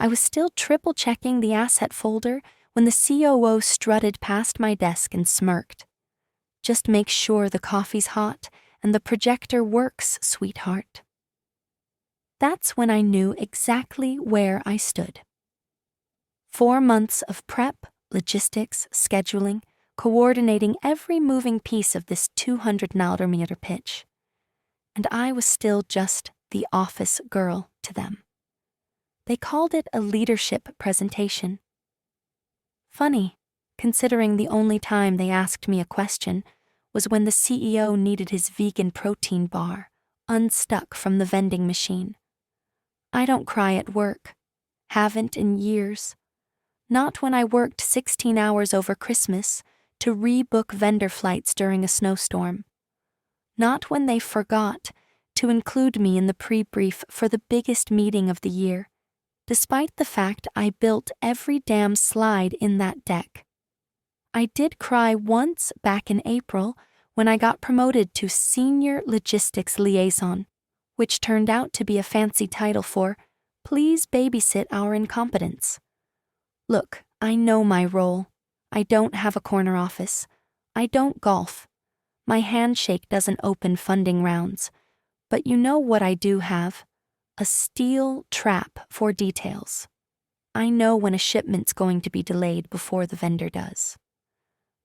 I was still triple-checking the asset folder when the COO strutted past my desk and smirked. "Just make sure the coffee's hot and the projector works, sweetheart." That's when I knew exactly where I stood. 4 months of prep, logistics, scheduling, coordinating every moving piece of this 200-meter pitch. And I was still just the office girl to them. They called it a leadership presentation. Funny, considering the only time they asked me a question was when the CEO needed his vegan protein bar unstuck from the vending machine. I don't cry at work. Haven't in years. Not when I worked 16 hours over Christmas to rebook vendor flights during a snowstorm. Not when they forgot to include me in the pre-brief for the biggest meeting of the year, despite the fact I built every damn slide in that deck. I did cry once back in April when I got promoted to Senior Logistics Liaison, which turned out to be a fancy title for "Please babysit our incompetence." Look, I know my role. I don't have a corner office. I don't golf. My handshake doesn't open funding rounds. But you know what I do have? A steel trap for details. I know when a shipment's going to be delayed before the vendor does.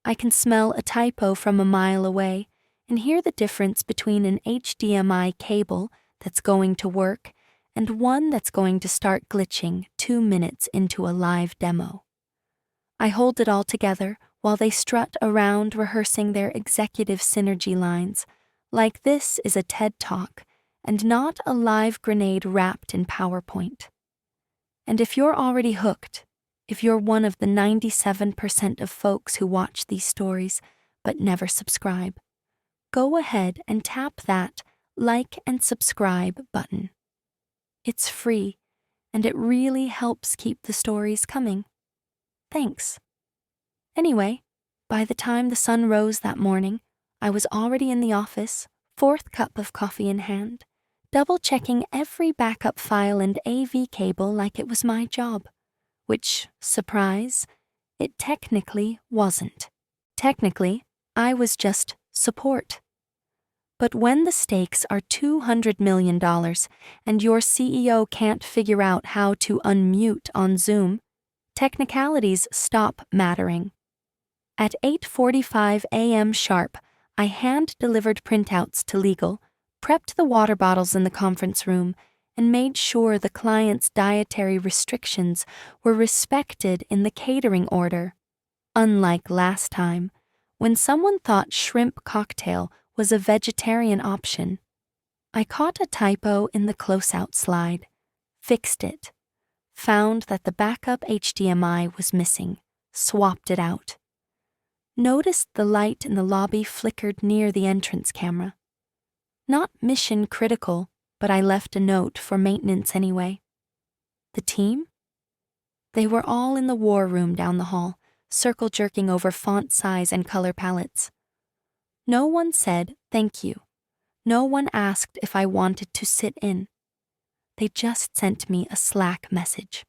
I can smell a typo from a mile away and hear the difference between an HDMI cable that's going to work and one that's going to start glitching 2 minutes into a live demo. I hold it all together while they strut around rehearsing their executive synergy lines, like this is a TED Talk and not a live grenade wrapped in PowerPoint. And if you're already hooked, if you're one of the 97% of folks who watch these stories but never subscribe, go ahead and tap that like and subscribe button. It's free, and it really helps keep the stories coming. Thanks. Anyway, by the time the sun rose that morning, I was already in the office, 4th cup of coffee in hand, double-checking every backup file and AV cable like it was my job, which, surprise, it technically wasn't. Technically, I was just support. But when the stakes are $200 million and your CEO can't figure out how to unmute on Zoom, technicalities stop mattering. At 8:45 a.m. sharp, I hand-delivered printouts to legal, prepped the water bottles in the conference room, and made sure the client's dietary restrictions were respected in the catering order. Unlike last time, when someone thought shrimp cocktail was a vegetarian option, I caught a typo in the close-out slide, fixed it, found that the backup HDMI was missing, swapped it out. Noticed the light in the lobby flickered near the entrance camera. Not mission critical, but I left a note for maintenance anyway. The team? They were all in the war room down the hall, circle-jerking over font size and color palettes. No one said thank you. No one asked if I wanted to sit in. They just sent me a Slack message.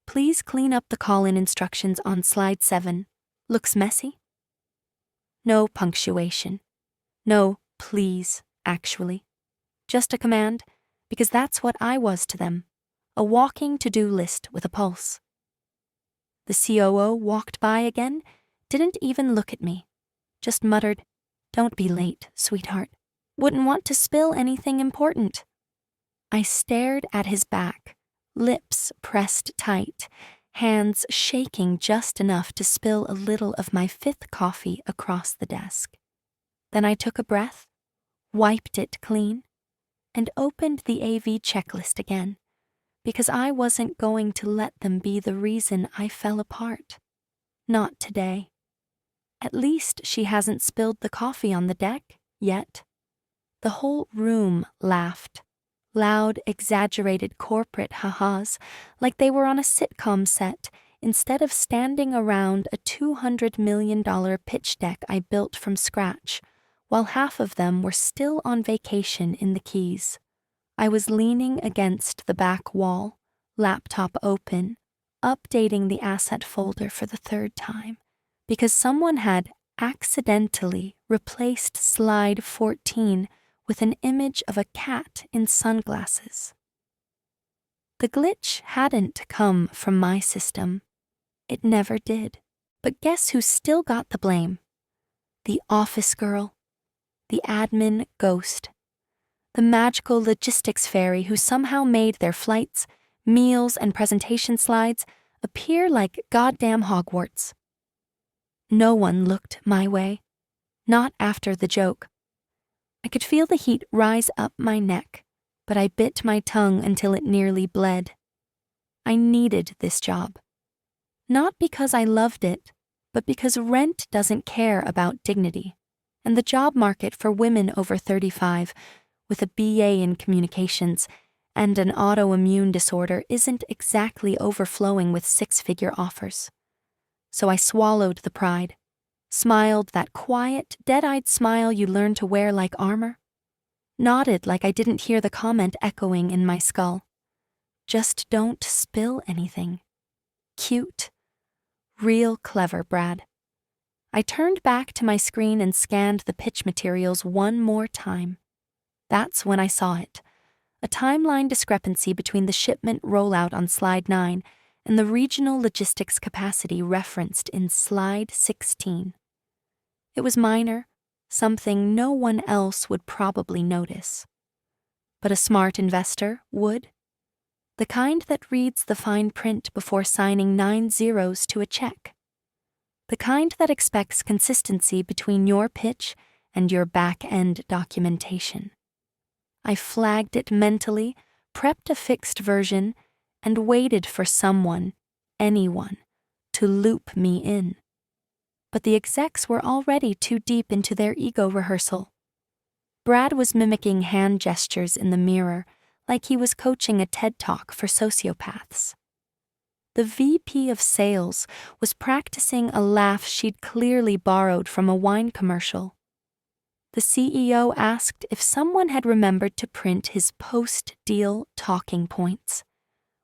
"Please clean up the call-in instructions on slide 7. Looks messy?" No punctuation. No please, actually. Just a command, because that's what I was to them. A walking to-do list with a pulse. The COO walked by again, didn't even look at me. Just muttered, "Don't be late, sweetheart. Wouldn't want to spill anything important." I stared at his back, lips pressed tight, hands shaking just enough to spill a little of my 5th coffee across the desk. Then I took a breath, wiped it clean, and opened the AV checklist again, because I wasn't going to let them be the reason I fell apart. Not today. At least she hasn't spilled the coffee on the deck yet. The whole room laughed. Loud, exaggerated corporate ha-has, like they were on a sitcom set instead of standing around a $200 million pitch deck I built from scratch, while half of them were still on vacation in the Keys. I was leaning against the back wall, laptop open, updating the asset folder for the third time, because someone had accidentally replaced slide 14 with an image of a cat in sunglasses. The glitch hadn't come from my system. It never did. But guess who still got the blame? The office girl, the admin ghost, the magical logistics fairy who somehow made their flights, meals, and presentation slides appear like goddamn Hogwarts. No one looked my way, not after the joke. I could feel the heat rise up my neck, but I bit my tongue until it nearly bled. I needed this job. Not because I loved it, but because rent doesn't care about dignity, and the job market for women over 35 with a BA in communications and an autoimmune disorder isn't exactly overflowing with six-figure offers. So I swallowed the pride, smiled that quiet, dead-eyed smile you learn to wear like armor, nodded like I didn't hear the comment echoing in my skull. Just don't spill anything. Cute. Real clever, Brad. I turned back to my screen and scanned the pitch materials one more time. That's when I saw it. A timeline discrepancy between the shipment rollout on slide 9 and the regional logistics capacity referenced in slide 16. It was minor, something no one else would probably notice. But a smart investor would. The kind that reads the fine print before signing 9 zeros to a check. The kind that expects consistency between your pitch and your back-end documentation. I flagged it mentally, prepped a fixed version, and waited for someone, anyone, to loop me in. But the execs were already too deep into their ego rehearsal. Brad was mimicking hand gestures in the mirror, like he was coaching a TED Talk for sociopaths. The VP of sales was practicing a laugh she'd clearly borrowed from a wine commercial. The CEO asked if someone had remembered to print his post-deal talking points,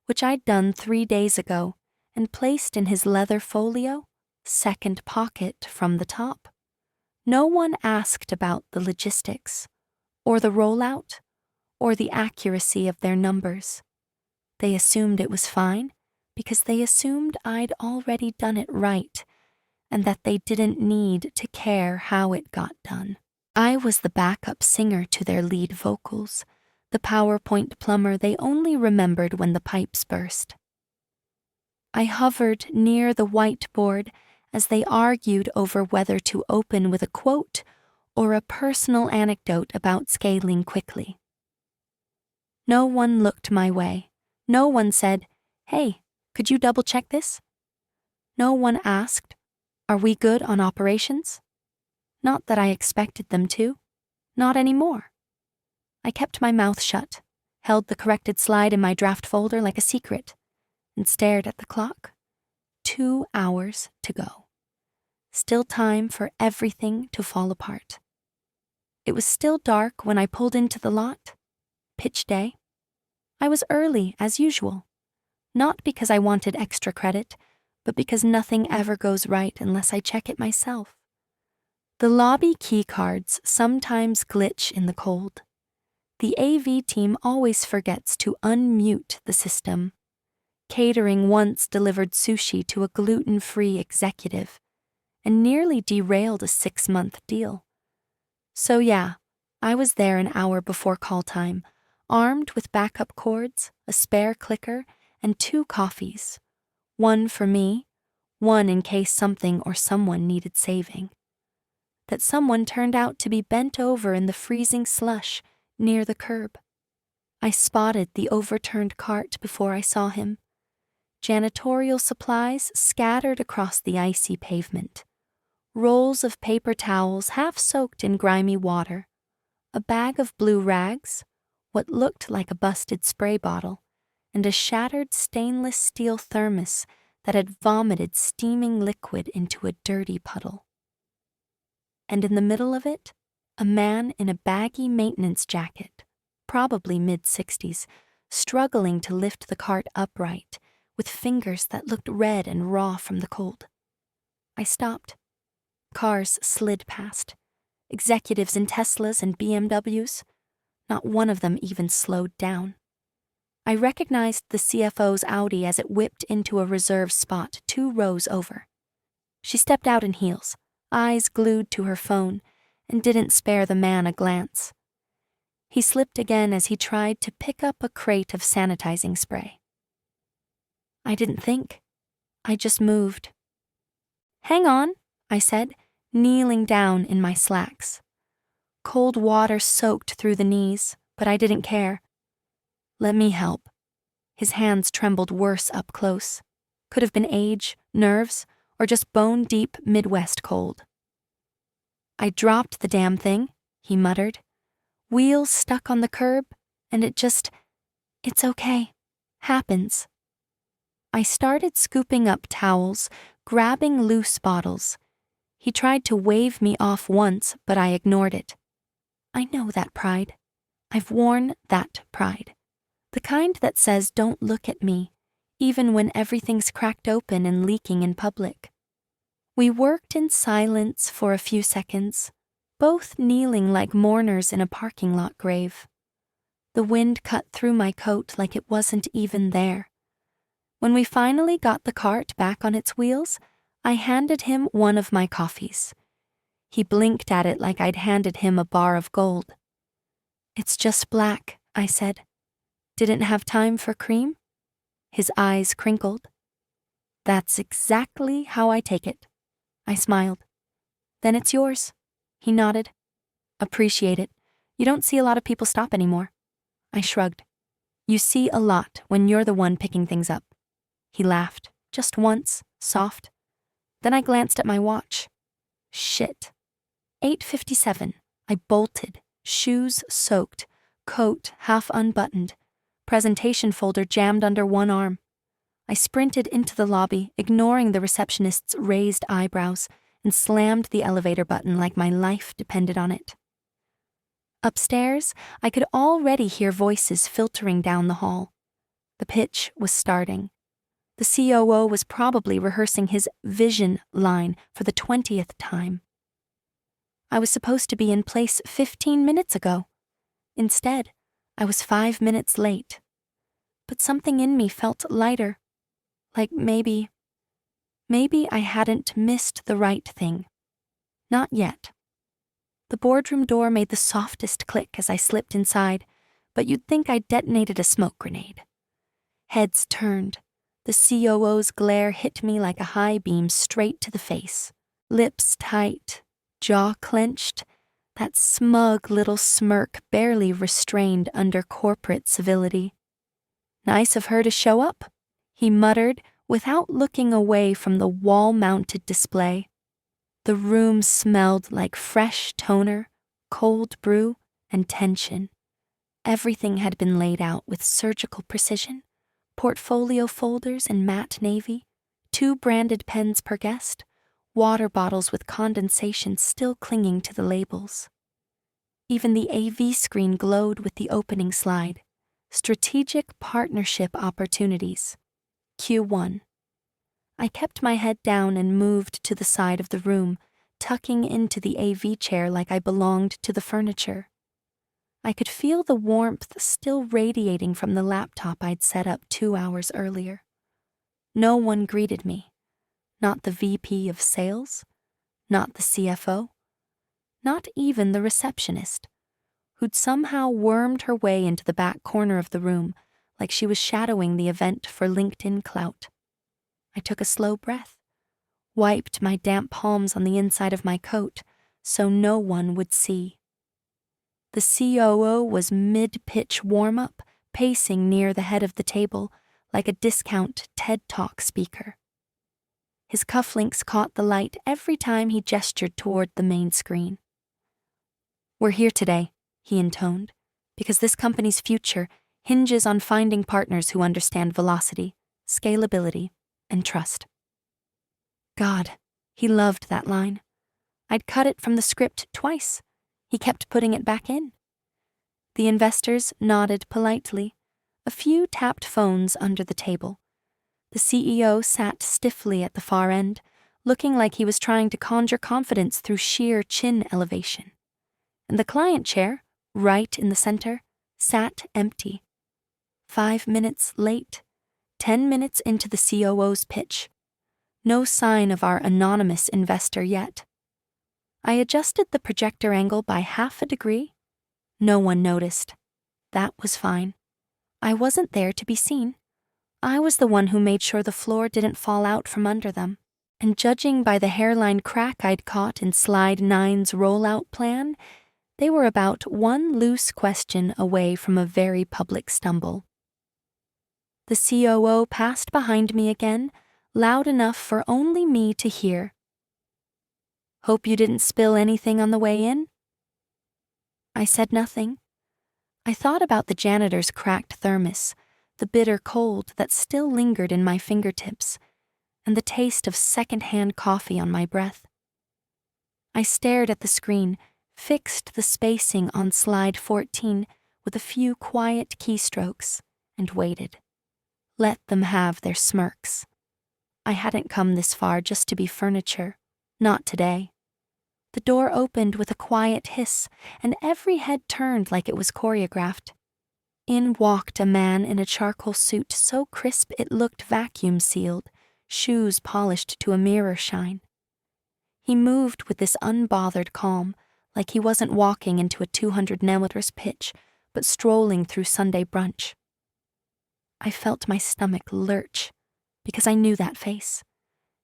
which I'd done 3 days ago and placed in his leather folio, second pocket from the top. No one asked about the logistics, or the rollout, or the accuracy of their numbers. They assumed it was fine because they assumed I'd already done it right and that they didn't need to care how it got done. I was the backup singer to their lead vocals, the PowerPoint plumber they only remembered when the pipes burst. I hovered near the whiteboard as they argued over whether to open with a quote or a personal anecdote about scaling quickly. No one looked my way. No one said, "Hey, could you double-check this?" No one asked, "Are we good on operations?" Not that I expected them to. Not anymore. I kept my mouth shut, held the corrected slide in my draft folder like a secret, and stared at the clock. 2 hours to go. Still time for everything to fall apart. It was still dark when I pulled into the lot. Pitch day. I was early, as usual. Not because I wanted extra credit, but because nothing ever goes right unless I check it myself. The lobby key cards sometimes glitch in the cold. The AV team always forgets to unmute the system. Catering once delivered sushi to a gluten-free executive and nearly derailed a 6-month deal. So yeah, I was there an hour before call time, armed with backup cords, a spare clicker, and 2 coffees. One for me, one in case something or someone needed saving. That someone turned out to be bent over in the freezing slush near the curb. I spotted the overturned cart before I saw him. Janitorial supplies scattered across the icy pavement. Rolls of paper towels half soaked in grimy water. A bag of blue rags, what looked like a busted spray bottle, and a shattered stainless steel thermos that had vomited steaming liquid into a dirty puddle. And in the middle of it, a man in a baggy maintenance jacket, probably mid-60s, struggling to lift the cart upright, with fingers that looked red and raw from the cold. I stopped. Cars slid past. Executives in Teslas and BMWs. Not one of them even slowed down. I recognized the CFO's Audi as it whipped into a reserve spot 2 rows over. She stepped out in heels, eyes glued to her phone, and didn't spare the man a glance. He slipped again as he tried to pick up a crate of sanitizing spray. I didn't think. I just moved. "Hang on," I said, kneeling down in my slacks. Cold water soaked through the knees, but I didn't care. "Let me help." His hands trembled worse up close. Could have been age, nerves, or just bone-deep Midwest cold. "I dropped the damn thing," he muttered. "Wheels stuck on the curb, and it's okay. Happens." I started scooping up towels, grabbing loose bottles. He tried to wave me off once, but I ignored it. I know that pride. I've worn that pride. The kind that says don't look at me, even when everything's cracked open and leaking in public. We worked in silence for a few seconds, both kneeling like mourners in a parking lot grave. The wind cut through my coat like it wasn't even there. When we finally got the cart back on its wheels, I handed him one of my coffees. He blinked at it like I'd handed him a bar of gold. "It's just black," I said. "Didn't have time for cream?" His eyes crinkled. "That's exactly how I take it." I smiled. "Then it's yours." He nodded. "Appreciate it. You don't see a lot of people stop anymore." I shrugged. "You see a lot when you're the one picking things up." He laughed, just once, soft. Then I glanced at my watch. Shit. 8:57. I bolted, shoes soaked, coat half unbuttoned, presentation folder jammed under one arm. I sprinted into the lobby, ignoring the receptionist's raised eyebrows, and slammed the elevator button like my life depended on it. Upstairs, I could already hear voices filtering down the hall. The pitch was starting. The COO was probably rehearsing his vision line for the 20th time. I was supposed to be in place 15 minutes ago. Instead, I was 5 minutes late. But something in me felt lighter, like maybe I hadn't missed the right thing. Not yet. The boardroom door made the softest click as I slipped inside, but you'd think I'd detonated a smoke grenade. Heads turned. The COO's glare hit me like a high beam straight to the face. Lips tight, jaw clenched, that smug little smirk barely restrained under corporate civility. "Nice of her to show up," he muttered without looking away from the wall-mounted display. The room smelled like fresh toner, cold brew, and tension. Everything had been laid out with surgical precision. Portfolio folders in matte navy, 2 branded pens per guest, water bottles with condensation still clinging to the labels. Even the AV screen glowed with the opening slide. Strategic Partnership Opportunities. Q1. I kept my head down and moved to the side of the room, tucking into the AV chair like I belonged to the furniture. I could feel the warmth still radiating from the laptop I'd set up 2 hours earlier. No one greeted me. Not the VP of sales, not the CFO, not even the receptionist, who'd somehow wormed her way into the back corner of the room like she was shadowing the event for LinkedIn clout. I took a slow breath, wiped my damp palms on the inside of my coat so no one would see. The COO was mid-pitch warm-up, pacing near the head of the table like a discount TED Talk speaker. His cufflinks caught the light every time he gestured toward the main screen. "We're here today," he intoned, "because this company's future hinges on finding partners who understand velocity, scalability, and trust." God, he loved that line. I'd cut it from the script twice. He kept putting it back in. The investors nodded politely, A few tapped phones under the table. The CEO sat stiffly at the far end, looking like he was trying to conjure confidence through sheer chin elevation. And the client chair, right in the center, sat empty. 5 minutes late, 10 minutes into the COO's pitch. No sign of our anonymous investor yet. I adjusted the projector angle by 1/2 degree. No one noticed. That was fine. I wasn't there to be seen. I was the one who made sure the floor didn't fall out from under them. And judging by the hairline crack I'd caught in Slide 9's rollout plan, they were about one loose question away from a very public stumble. The COO passed behind me again, loud enough for only me to hear. "Hope you didn't spill anything on the way in?" I said nothing. I thought about the janitor's cracked thermos, the bitter cold that still lingered in my fingertips, and the taste of second-hand coffee on my breath. I stared at the screen, fixed the spacing on Slide 14 with a few quiet keystrokes, and waited. Let them have their smirks. I hadn't come this far just to be furniture. Not today. The door opened with a quiet hiss, and every head turned like it was choreographed. In walked a man in a charcoal suit so crisp it looked vacuum-sealed, shoes polished to a mirror shine. He moved with this unbothered calm, like he wasn't walking into a 200 millimeters pitch, but strolling through Sunday brunch. I felt my stomach lurch, because I knew that face.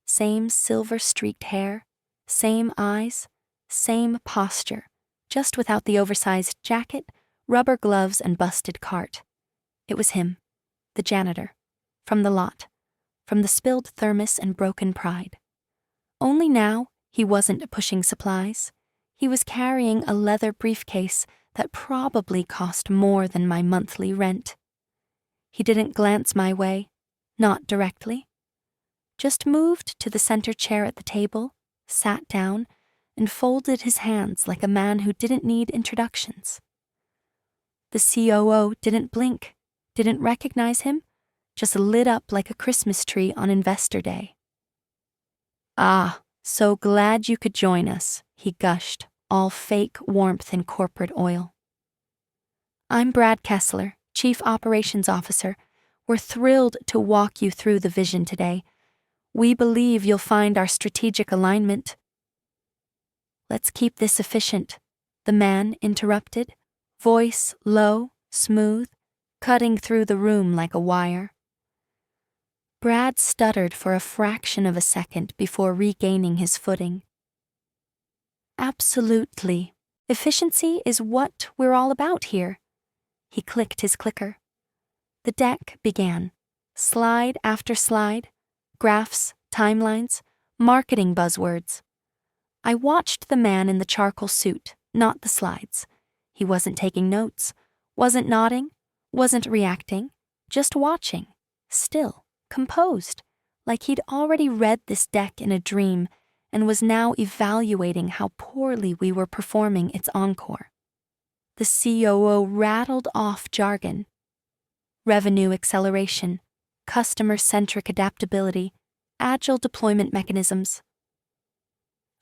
Same silver-streaked hair, same eyes, same posture, just without the oversized jacket, rubber gloves, and busted cart. It was him, the janitor, from the lot, from the spilled thermos and broken pride. Only now, he wasn't pushing supplies. He was carrying a leather briefcase that probably cost more than my monthly rent. He didn't glance my way, not directly. Just moved to the center chair at the table, sat down, and folded his hands like a man who didn't need introductions. The COO didn't blink, didn't recognize him, just lit up like a Christmas tree on Investor Day. "Ah, so glad you could join us," he gushed, all fake warmth and corporate oil. "I'm Brad Kessler, Chief Operations Officer. We're thrilled to walk you through the vision today. We believe you'll find our strategic alignment." "Let's keep this efficient," the man interrupted, voice low, smooth, cutting through the room like a wire. Brad stuttered for a fraction of a second before regaining his footing. "Absolutely. Efficiency is what we're all about here." He clicked his clicker. The deck began, slide after slide, graphs, timelines, marketing buzzwords. I watched the man in the charcoal suit, not the slides. He wasn't taking notes, wasn't nodding, wasn't reacting, just watching, still, composed, like he'd already read this deck in a dream and was now evaluating how poorly we were performing its encore. The COO rattled off jargon. Revenue acceleration, customer-centric adaptability, agile deployment mechanisms.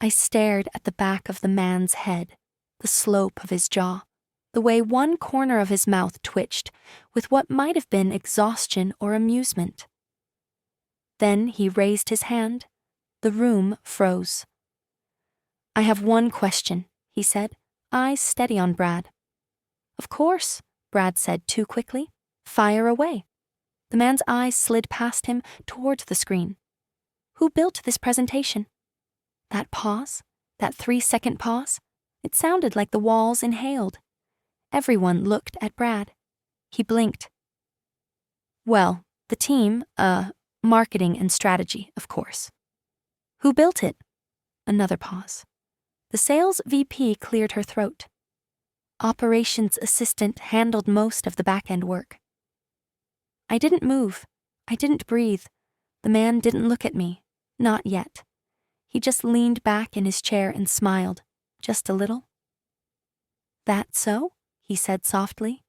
I stared at the back of the man's head, the slope of his jaw, the way one corner of his mouth twitched with what might have been exhaustion or amusement. Then he raised his hand. The room froze. "I have one question," he said, eyes steady on Brad. "Of course," Brad said too quickly. "Fire away." The man's eyes slid past him toward the screen. "Who built this presentation?" That pause, that 3-second pause, it sounded like the walls inhaled. Everyone looked at Brad. He blinked. "Well, the team, marketing and strategy, of course." "Who built it?" Another pause. The sales VP cleared her throat. "Operations assistant handled most of the back-end work." I didn't move. I didn't breathe. The man didn't look at me. Not yet. He just leaned back in his chair and smiled, just a little. "That so?" he said softly.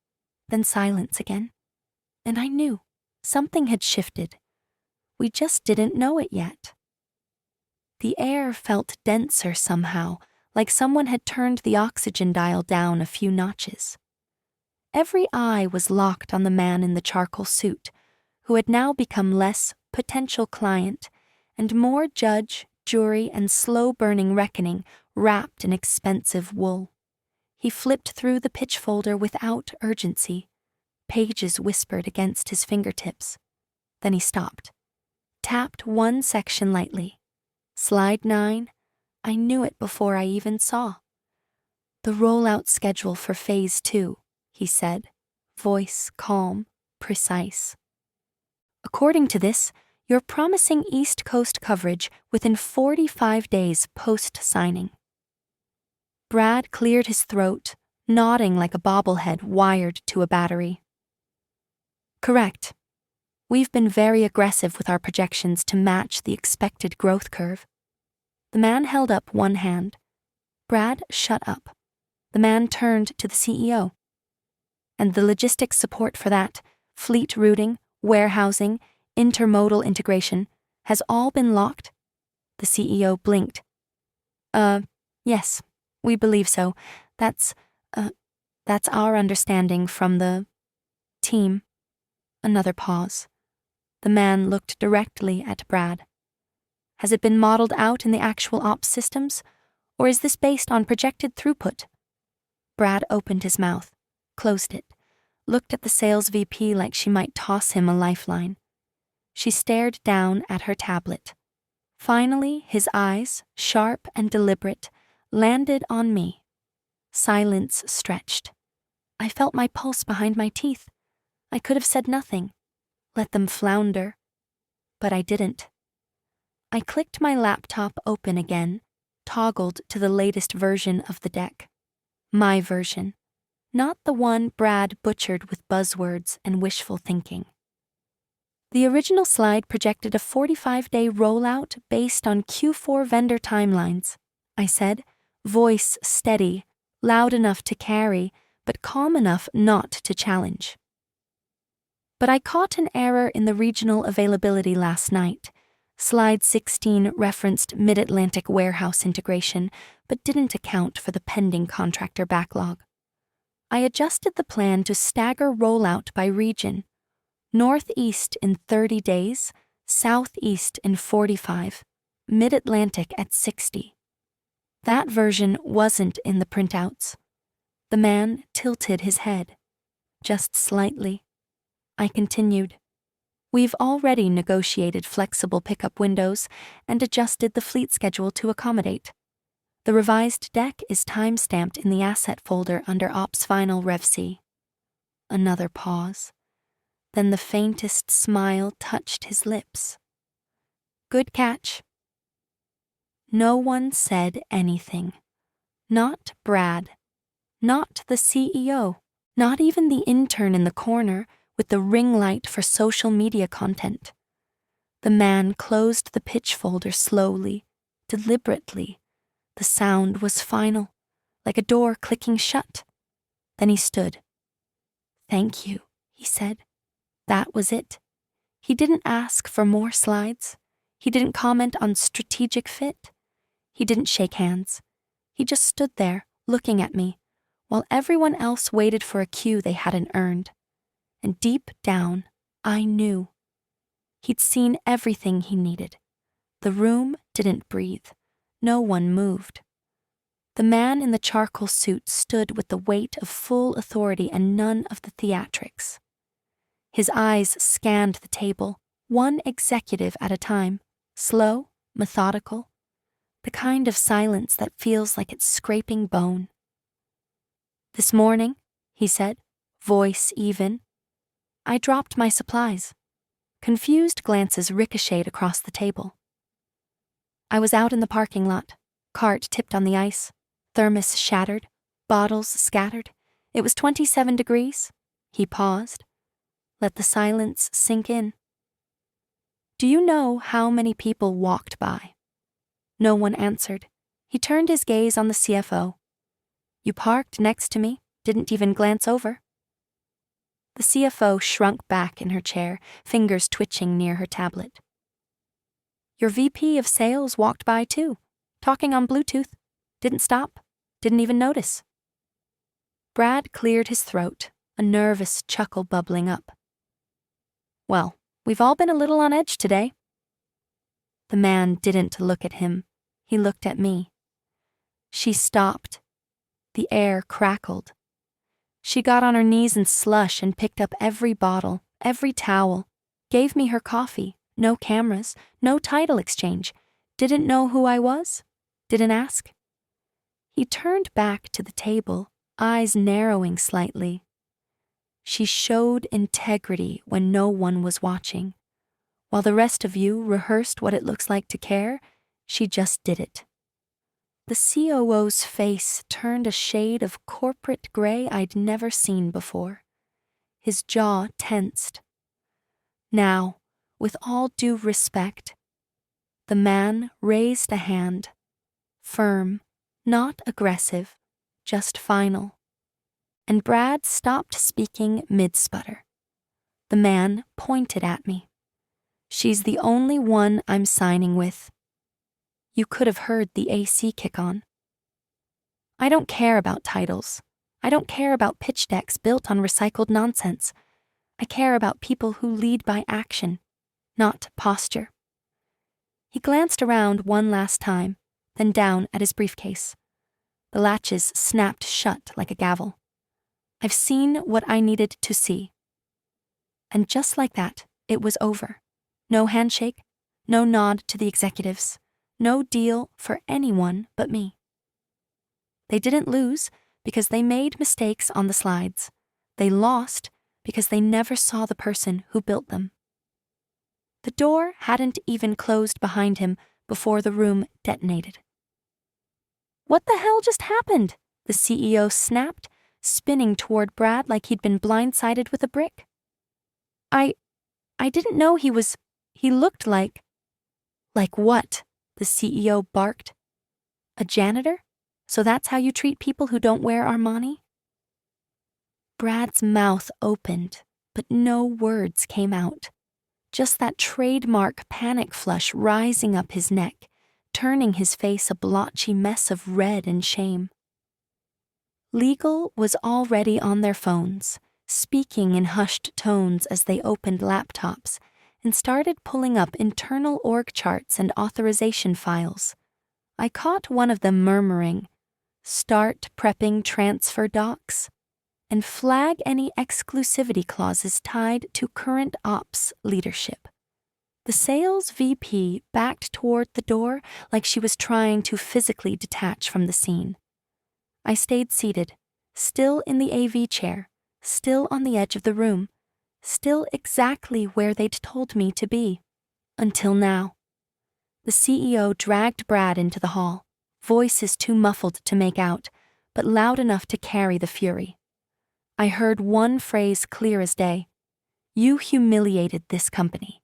Then silence again. And I knew something had shifted. We just didn't know it yet. The air felt denser somehow, like someone had turned the oxygen dial down a few notches. Every eye was locked on the man in the charcoal suit, who had now become less potential client and more judge, jury, and slow-burning reckoning wrapped in expensive wool. He flipped through the pitch folder without urgency. Pages whispered against his fingertips. Then he stopped, tapped one section lightly. Slide 9, I knew it before I even saw. The rollout schedule for Phase 2, he said, voice calm, precise. According to this, you're promising East Coast coverage within 45 days post-signing. Brad cleared his throat, nodding like a bobblehead wired to a battery. Correct. We've been very aggressive with our projections to match the expected growth curve. The man held up one hand. Brad shut up. The man turned to the CEO. And the logistics support for that, fleet routing, warehousing, intermodal integration, has all been locked? The CEO blinked. Yes, we believe so. That's our understanding from the team. Another pause. The man looked directly at Brad. Has it been modeled out in the actual ops systems, or is this based on projected throughput? Brad opened his mouth, closed it, looked at the sales VP like she might toss him a lifeline. She stared down at her tablet. Finally, his eyes, sharp and deliberate, landed on me. Silence stretched. I felt my pulse behind my teeth. I could have said nothing, let them flounder, but I didn't. I clicked my laptop open again, toggled to the latest version of the deck. My version, not the one Brad butchered with buzzwords and wishful thinking. The original slide projected a 45-day rollout based on Q4 vendor timelines, I said, voice steady, loud enough to carry, but calm enough not to challenge. But I caught an error in the regional availability last night. Slide 16 referenced Mid-Atlantic warehouse integration, but didn't account for the pending contractor backlog. I adjusted the plan to stagger rollout by region. Northeast in 30 days, Southeast in 45, Mid-Atlantic at 60. That version wasn't in the printouts. The man tilted his head, just slightly. I continued. We've already negotiated flexible pickup windows and adjusted the fleet schedule to accommodate. The revised deck is time-stamped in the asset folder under Ops Final Rev C. Another pause. Then the faintest smile touched his lips. Good catch. No one said anything. Not Brad. Not the CEO. Not even the intern in the corner with the ring light for social media content. The man closed the pitch folder slowly, deliberately. The sound was final, like a door clicking shut. Then he stood. Thank you, he said. That was it. He didn't ask for more slides. He didn't comment on strategic fit. He didn't shake hands. He just stood there, looking at me, while everyone else waited for a cue they hadn't earned. And deep down, I knew. He'd seen everything he needed. The room didn't breathe. No one moved. The man in the charcoal suit stood with the weight of full authority and none of the theatrics. His eyes scanned the table, one executive at a time, slow, methodical, the kind of silence that feels like it's scraping bone. This morning, he said, voice even, I dropped my supplies. Confused glances ricocheted across the table. I was out in the parking lot, cart tipped on the ice, thermos shattered, bottles scattered. It was 27 degrees. He paused. Let the silence sink in. Do you know how many people walked by? No one answered. He turned his gaze on the CFO. You parked next to me, didn't even glance over. The CFO shrunk back in her chair, fingers twitching near her tablet. Your VP of sales walked by too, talking on Bluetooth. Didn't stop, didn't even notice. Brad cleared his throat, a nervous chuckle bubbling up. Well, we've all been a little on edge today. The man didn't look at him. He looked at me. She stopped. The air crackled. She got on her knees in slush and picked up every bottle, every towel, gave me her coffee, no cameras, no title exchange, didn't know who I was, didn't ask. He turned back to the table, eyes narrowing slightly. She showed integrity when no one was watching. While the rest of you rehearsed what it looks like to care, she just did it. The COO's face turned a shade of corporate gray I'd never seen before. His jaw tensed. Now, with all due respect, the man raised a hand. Firm, not aggressive, just final. And Brad stopped speaking mid-sputter. The man pointed at me. She's the only one I'm signing with. You could have heard the AC kick on. I don't care about titles. I don't care about pitch decks built on recycled nonsense. I care about people who lead by action, not posture. He glanced around one last time, then down at his briefcase. The latches snapped shut like a gavel. I've seen what I needed to see. And just like that, it was over. No handshake, no nod to the executives, no deal for anyone but me. They didn't lose because they made mistakes on the slides. They lost because they never saw the person who built them. The door hadn't even closed behind him before the room detonated. What the hell just happened? The CEO snapped, spinning toward Brad like he'd been blindsided with a brick. I didn't know he looked like... Like what? The CEO barked. A janitor? So that's how you treat people who don't wear Armani? Brad's mouth opened, but no words came out. Just that trademark panic flush rising up his neck, turning his face a blotchy mess of red and shame. Legal was already on their phones, speaking in hushed tones as they opened laptops and started pulling up internal org charts and authorization files. I caught one of them murmuring, "Start prepping transfer docs," and flag any exclusivity clauses tied to current ops leadership. The sales VP backed toward the door like she was trying to physically detach from the scene. I stayed seated, still in the AV chair, still on the edge of the room, still exactly where they'd told me to be. Until now. The CEO dragged Brad into the hall, voices too muffled to make out, but loud enough to carry the fury. I heard one phrase clear as day. "You humiliated this company."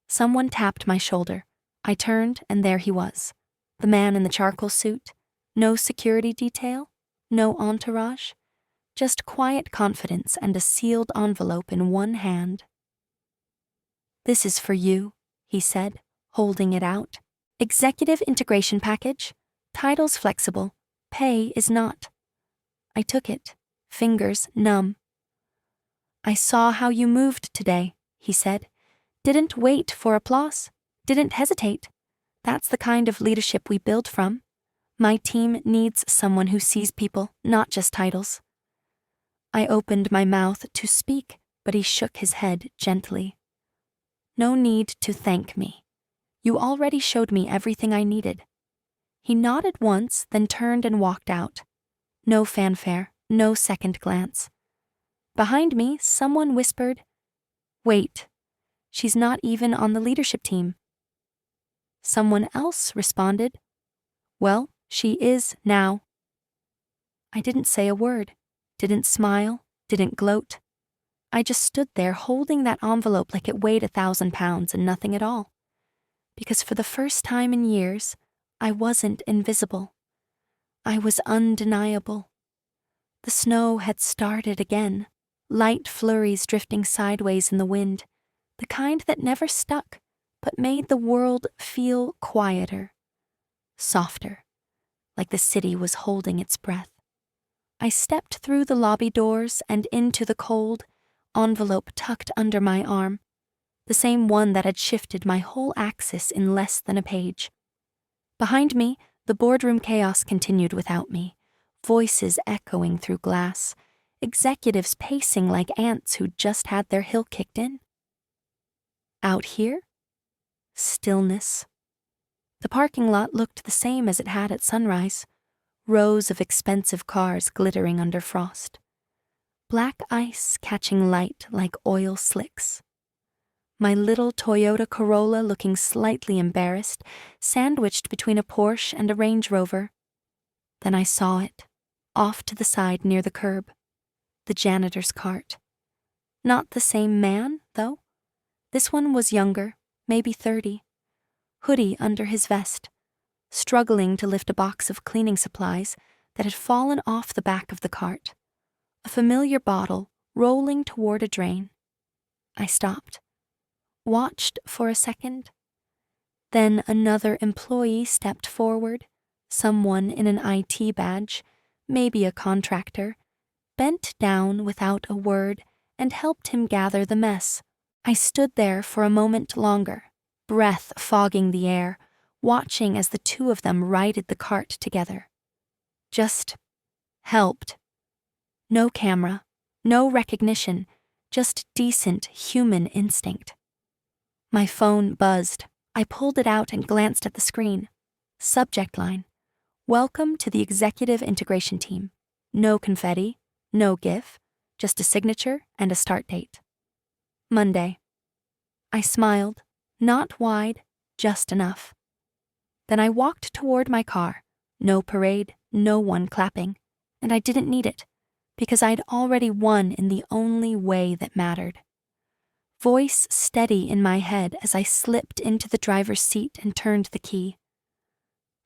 Someone tapped my shoulder. I turned, and there he was, the man in the charcoal suit. No security detail, no entourage, just quiet confidence and a sealed envelope in one hand. "This is for you," he said, holding it out. "Executive integration package. Title's flexible. Pay is not." I took it, fingers numb. "I saw how you moved today," he said. "Didn't wait for applause. Didn't hesitate. That's the kind of leadership we build from. My team needs someone who sees people, not just titles." I opened my mouth to speak, but he shook his head gently. "No need to thank me. You already showed me everything I needed." He nodded once, then turned and walked out. No fanfare, no second glance. Behind me, someone whispered, "Wait, she's not even on the leadership team." Someone else responded, "Well, she is now." I didn't say a word, didn't smile, didn't gloat. I just stood there holding that envelope like it weighed 1,000 pounds and nothing at all. Because for the first time in years, I wasn't invisible. I was undeniable. The snow had started again, light flurries drifting sideways in the wind, the kind that never stuck, but made the world feel quieter, softer, like the city was holding its breath. I stepped through the lobby doors and into the cold, envelope tucked under my arm, the same one that had shifted my whole axis in less than a page. Behind me, the boardroom chaos continued without me, voices echoing through glass, executives pacing like ants who'd just had their hill kicked in. Out here, stillness. The parking lot looked the same as it had at sunrise, rows of expensive cars glittering under frost, black ice catching light like oil slicks. My little Toyota Corolla looking slightly embarrassed, sandwiched between a Porsche and a Range Rover. Then I saw it, off to the side near the curb, the janitor's cart. Not the same man, though. This one was younger, maybe 30, hoodie under his vest, struggling to lift a box of cleaning supplies that had fallen off the back of the cart, a familiar bottle rolling toward a drain. I stopped, watched for a second. Then another employee stepped forward, someone in an IT badge, maybe a contractor, bent down without a word and helped him gather the mess. I stood there for a moment longer, breath fogging the air, watching as the two of them righted the cart together. Just helped. No camera, no recognition, just decent human instinct. My phone buzzed. I pulled it out and glanced at the screen. Subject line: Welcome to the Executive Integration Team. No confetti, no GIF, just a signature and a start date. Monday. I smiled, not wide, just enough. Then I walked toward my car. No parade, no one clapping. And I didn't need it, because I'd already won in the only way that mattered. Voice steady in my head as I slipped into the driver's seat and turned the key.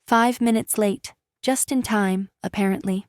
5 minutes late, just in time, apparently.